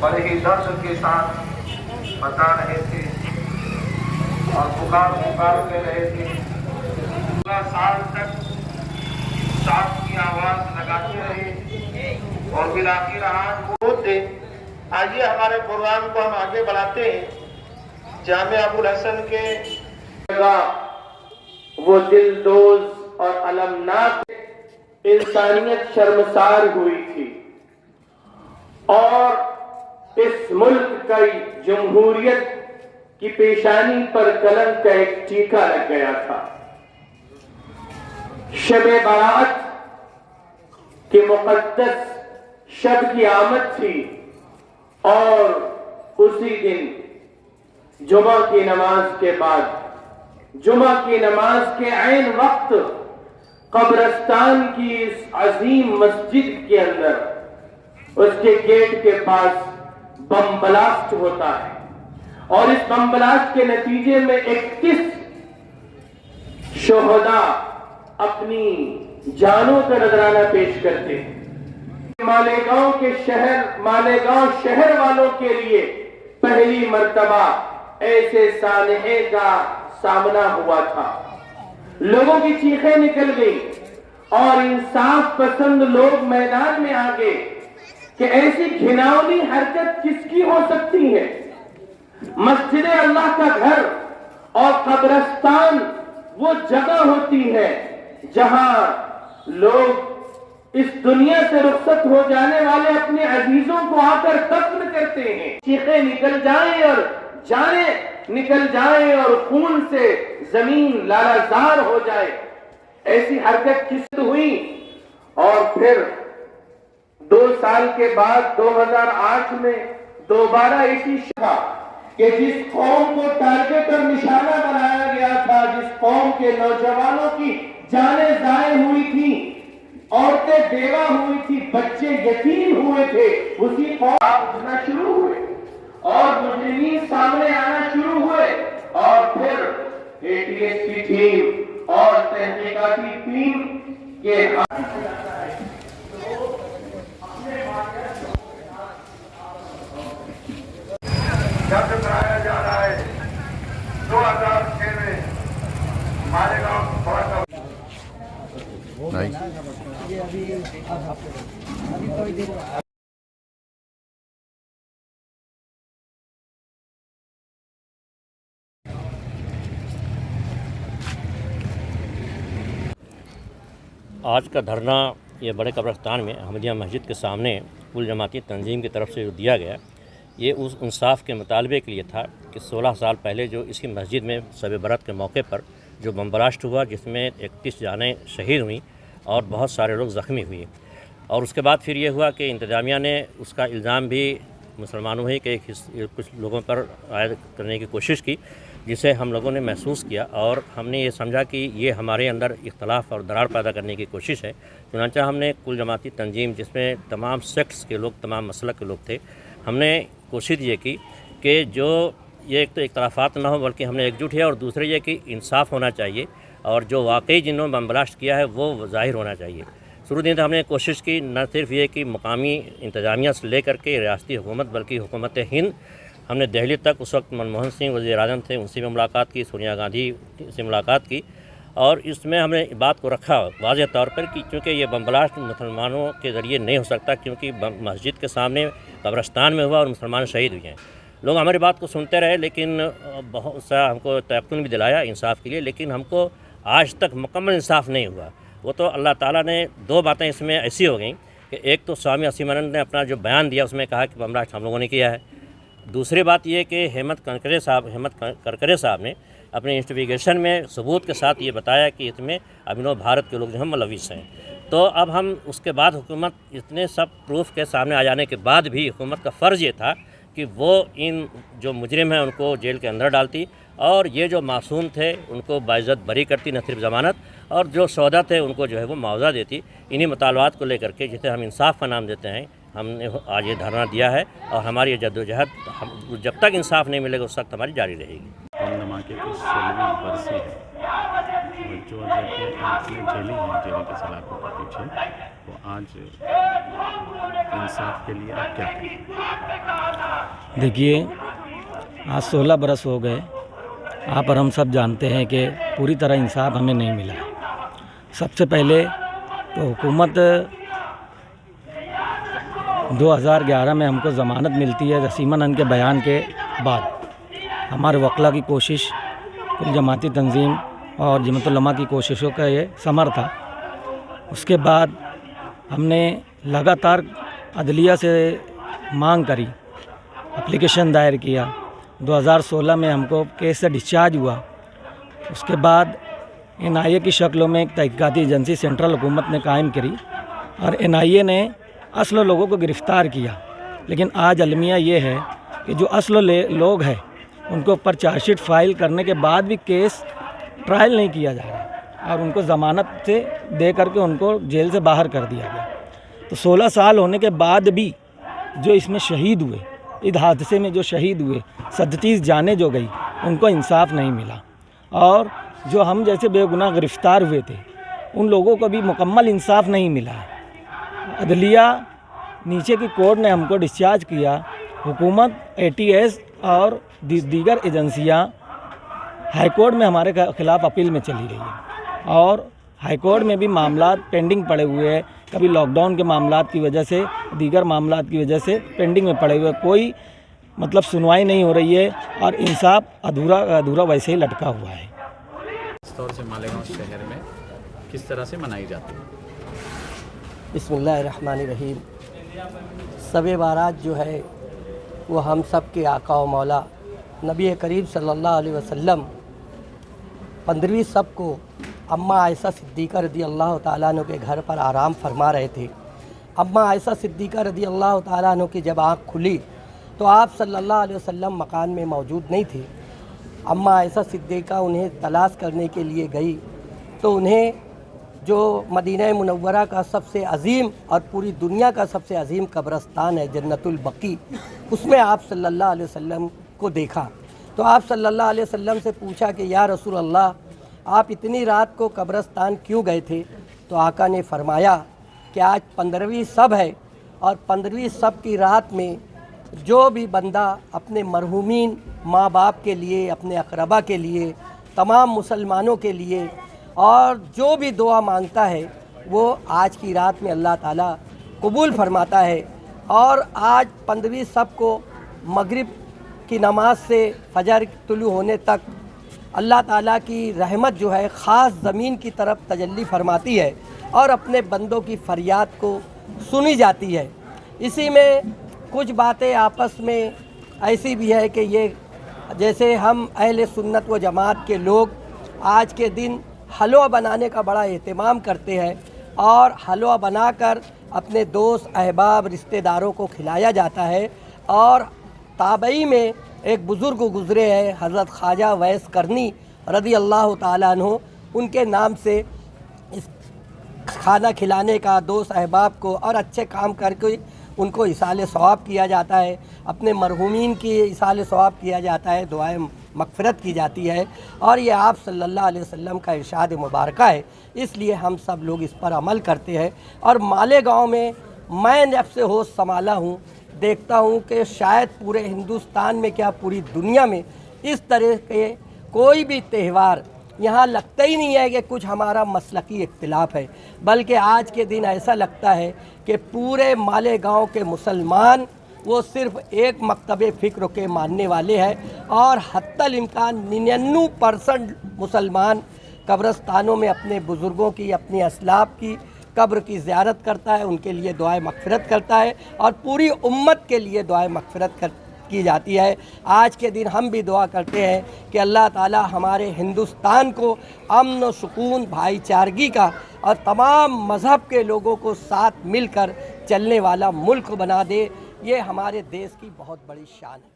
بڑے ہی درد کے ساتھ بتا رہے تھے اور پکار کے رہے تھے. 16 سال تک ساتھ کی آواز لگاتے رہے اور بالآخر آج وہ تھے. آئیے ہمارے پروگرام کو ہم آگے بڑھاتے ہیں. جامعہ ابوالحسن کے وہ دل دوز اور المناک انسانیت شرمسار ہوئی تھی اور اس ملک کی جمہوریت کی پیشانی پر قلم کا ایک ٹیکا لگ گیا تھا. شب برات کے مقدس شب کی آمد تھی اور اسی دن جمعہ کی نماز کے بعد جمعہ کی نماز کے عین وقت قبرستان کی اس عظیم مسجد کے اندر اس کے گیٹ کے پاس بم بلاسٹ ہوتا ہے اور اس بم بلاسٹ کے نتیجے میں 31 شہداء اپنی جانوں کا نذرانہ پیش کرتے ہیں. مالیگاؤں شہر والوں کے لیے پہلی مرتبہ ایسے سانحے کا سامنا ہوا تھا. لوگوں کی چیخیں نکل گئی اور انصاف پسند لوگ میدان میں آ گئے کہ ایسی گھناؤنی حرکت کس کی ہو سکتی ہے. مسجد اللہ کا گھر اور قبرستان وہ جگہ ہوتی ہے جہاں لوگ اس دنیا سے رخصت ہو جانے والے اپنے عزیزوں کو آ کر دفن کرتے ہیں. چیخیں نکل جائیں اور جانیں نکل جائیں اور خون سے زمین لالہزار ہو جائے. ایسی حرکت کس ہوئی اور پھر 2 سال کے بعد 2008 میں دوبارہ اسی شبہ کہ جس قوم کو ٹارگٹ اور نشانہ بنایا گیا تھا, جس قوم کے نوجوانوں کی جانیں ضائع ہوئی تھی, عورتیں بیوہ ہوئی تھی, بچے یتیم ہوئے تھے, اسی قوم اٹھنا شروع ہوئے اور مجرمین سامنے آنا شروع ہوئے اور پھر ATS کی ٹیم اور تحقیقاتی ٹیم کے جب کرایا جا رہا ہے. 2006 میں مالیگاؤں آج کا دھرنا یہ بڑے قبرستان میں احمدیہ مسجد کے سامنے کل جماعتی تنظیم کی طرف سے جو دیا گیا, یہ اس انصاف کے مطالبے کے لیے تھا کہ 16 سال پہلے جو اسی مسجد میں شب برات کے موقع پر جو بم بلاسٹ ہوا, جس میں 31 جانیں شہید ہوئیں اور بہت سارے لوگ زخمی ہوئے, اور اس کے بعد پھر یہ ہوا کہ انتظامیہ نے اس کا الزام بھی مسلمانوں ہی کے کچھ لوگوں پر عائد کرنے کی کوشش کی, جسے ہم لوگوں نے محسوس کیا اور ہم نے یہ سمجھا کہ یہ ہمارے اندر اختلاف اور درار پیدا کرنے کی کوشش ہے. چنانچہ ہم نے کل جماعتی تنظیم جس میں تمام سیکٹس کے لوگ, تمام مسلک کے لوگ تھے, ہم نے کوشش یہ کی کہ جو یہ ایک تو اختلافات نہ ہو بلکہ ہم نے ایک جٹ ہے, اور دوسرے یہ کہ انصاف ہونا چاہیے اور جو واقعی جنہوں نے بم بلاسٹ کیا ہے وہ ظاہر ہونا چاہیے. شروع دن ہم نے کوشش کی نہ صرف یہ کہ مقامی انتظامیہ سے لے کر کے ریاستی حکومت بلکہ حکومت ہند, ہم نے دہلی تک اس وقت منموہن سنگھ وزیر اعظم تھے, ان سے بھی ملاقات کی, سونیا گاندھی سے ملاقات کی, اور اس میں ہم نے بات کو رکھا واضح طور پر کہ چونکہ یہ بم بلاسٹ مسلمانوں کے ذریعے نہیں ہو سکتا کیونکہ مسجد کے سامنے قبرستان میں ہوا اور مسلمان شہید ہوئے ہیں. لوگ ہماری بات کو سنتے رہے لیکن بہت سا ہم کو تیقن بھی دلایا انصاف کے لیے, لیکن ہم کو آج تک مکمل انصاف نہیں ہوا. وہ تو اللہ تعالیٰ نے 2 باتیں اس میں ایسی ہو گئیں کہ ایک تو سوامی اسیمانند نے اپنا جو بیان دیا اس میں کہا کہ بم بلاسٹ ہم لوگوں نے کیا ہے. دوسری بات یہ کہ ہیمنت کرکرے صاحب نے اپنے انویسٹیگیشن میں ثبوت کے ساتھ یہ بتایا کہ اس میں ابھینو بھارت کے لوگ جو ہیں ملوث ہیں. تو اب ہم اس کے بعد حکومت اتنے سب پروف کے سامنے آ جانے کے بعد بھی حکومت کا فرض یہ تھا کہ وہ ان جو مجرم ہیں ان کو جیل کے اندر ڈالتی اور یہ جو معصوم تھے ان کو باعزت بری کرتی, نہ صرف ضمانت, اور جو شہداء تھے ان کو جو ہے وہ معاوضہ دیتی. انہی مطالبات کو لے کر کے جسے ہم انصاف کا نام دیتے ہیں, ہم نے آج یہ دھرنا دیا ہے اور ہماری یہ جدوجہد جب تک انصاف نہیں ملے گا اس وقت ہماری جاری رہے گی. دھماکے کی 16ویں برسی ہے, جو جیلی ہیں جیل کے سلاخوں کے پیچھے, وہ آج انصاف کے لیے آپ کیا کہیں؟ देखिए, आज 16 बरस हो गए। आप और हम सब जानते हैं कि पूरी तरह इंसाफ हमें नहीं मिला है। सबसे पहले तो हुकूमत 2011 में हमको ज़मानत मिलती है रसीमानंद के बयान के बाद। हमारे वकला की कोशिश, कुल जमाती तंजीम और जमात उलमा की कोशिशों का ये समर था। उसके बाद हमने लगातार अदलिया से मांग करी, एप्लीकेशन दायर किया। 2016 में हमको केस से डिस्चार्ज हुआ। उसके बाद NIA की शक्लों में एक तहकीकाती एजेंसी सेंट्रल हुकूमत ने कायम करी और NIA ने असल लोगों को गिरफ़्तार किया। लेकिन आज अलमिया ये है कि जो असल लोग हैं उनको ऊपर चार्जशीट फ़ाइल करने के बाद भी केस ट्रायल नहीं किया जा रहा और उनको ज़मानत से दे करके उनको जेल से बाहर कर दिया गया। तो 16 साल होने के बाद भी जो इसमें शहीद हुए, इस हादसे में जो शहीद हुए, 37 जानें जो गई, उनको इंसाफ नहीं मिला। और जो हम जैसे बेगुनाह गिरफ़्तार हुए थे उन लोगों को भी मुकम्मल इंसाफ नहीं मिला है। अदलिया नीचे की कोर्ट ने हमको डिस्चार्ज किया। हुकूमत, ATS और दीगर एजेंसियां हाई कोर्ट में हमारे ख़िलाफ़ अपील में चली गई है और हाई कोर्ट में भी मामला पेंडिंग पड़े हुए हैं। कभी लॉकडाउन के मामला की वजह से, दीगर मामला की वजह से पेंडिंग में पड़े हुए, कोई मतलब सुनवाई नहीं हो रही है और इंसाफ अधूरा वैसे ही लटका हुआ है। इस तौर से मालेगांव शहर में किस तरह से मनाई जाती है? बिस्मिल्लाहिर्रहमानिर्रहीम। शब बारात जो है वो हम सब के आका व मौला नबी करीम सल्लल्लाहु अलैहि वसल्लम 15वीं शब को अम्मा आयशा सिद्दीक़ा रदी अल्लाह ताला अन्हा के घर पर आराम फरमा रहे थे। अम्मा आयशा सिद्दीक़ा रदी अल्लाह ताला अन्हा की जब आँख खुली तो आप सल्लल्लाहु अलैहि वसल्लम मकान में मौजूद नहीं थे। अम्मा आयशा सिद्दीक़ा उन्हें तलाश करने के लिए गई तो उन्हें जो मदीना मुनव्वरा का सबसे अजीम और पूरी दुनिया का सबसे अजीम कब्रस्तान है जन्नतुल बकी, उसमें आप सल्लल्लाहु अलैहि वसल्लम को देखा। तो आप सल्लल्लाहु अलैहि वसल्लम से पूछा कि या रसूल अल्लाह, आप इतनी रात को कब्रस्तान क्यों गए थे? तो आका ने फरमाया कि आज 15वीं शब है और 15वीं शब की रात में जो भी बंदा अपने मरहूमीन माँ बाप के लिए, अपने अकरबा के लिए, तमाम मुसलमानों के लिए और जो भी दुआ मांगता है वो आज की रात में अल्लाह ताला कबूल फरमाता है। और आज 15वीं शब को मगरिब की नमाज से फजर तुलू होने तक अल्लाह ताला की रहमत जो है ख़ास ज़मीन की तरफ तजल्ली फरमाती है और अपने बंदों की फरियाद को सुनी जाती है। इसी में कुछ बातें आपस में ऐसी भी है कि ये जैसे हम अहले सुन्नत व जमात के लोग आज के दिन हलवा बनाने का बड़ा एहतमाम करते हैं और हलवा बनाकर अपने दोस्त, अहबाब, रिश्तेदारों को खिलाया जाता है। और ताबई में एक बुज़ुर्ग गुज़रे हैं हज़रत ख्वाजा वैस करनी रदी अल्लाह ताला अन्हु, उनके नाम से इस खाना खिलाने का दोस्त अहबाब को और अच्छे काम करके उनको इसाले सवाब किया जाता है, अपने मरहूमीन की इसाले सवाब किया जाता है, दुआएं मग़फ़िरत की जाती है। और ये आप सल्लल्लाहु अलैहि वसल्लम का इरशाद मुबारक है, इसलिए हम सब लोग इस पर अमल करते हैं। और मालेगांव में मैं जब से होश संभाला हूँ देखता हूँ कि शायद पूरे हिंदुस्तान में क्या पूरी दुनिया में इस तरह के कोई भी त्यौहार यहाँ लगता ही नहीं है कि कुछ हमारा मसलकी इख्तिलाफ है, बल्कि आज के दिन ऐसा लगता है कि पूरे मालेगांव के मुसलमान वो सिर्फ़ एक मकतबे फ़िक्र के मानने वाले हैं और हत्तल इम्कान 99% मुसलमान कब्रस्तानों में अपने बुज़ुर्गों की, अपनी असलाफ की कब्र की ज़ियारत करता है, उनके लिए दुआएं मग़फ़िरत करता है और पूरी उम्मत के लिए दुआएं मग़फ़िरत की जाती है। आज के दिन हम भी दुआ करते हैं कि अल्लाह ताला हमारे हिंदुस्तान को अमन व सुकून, भाईचारगी का और तमाम मज़हब के लोगों को साथ मिलकर चलने वाला मुल्क बना दे। ये हमारे देश की बहुत बड़ी शान है।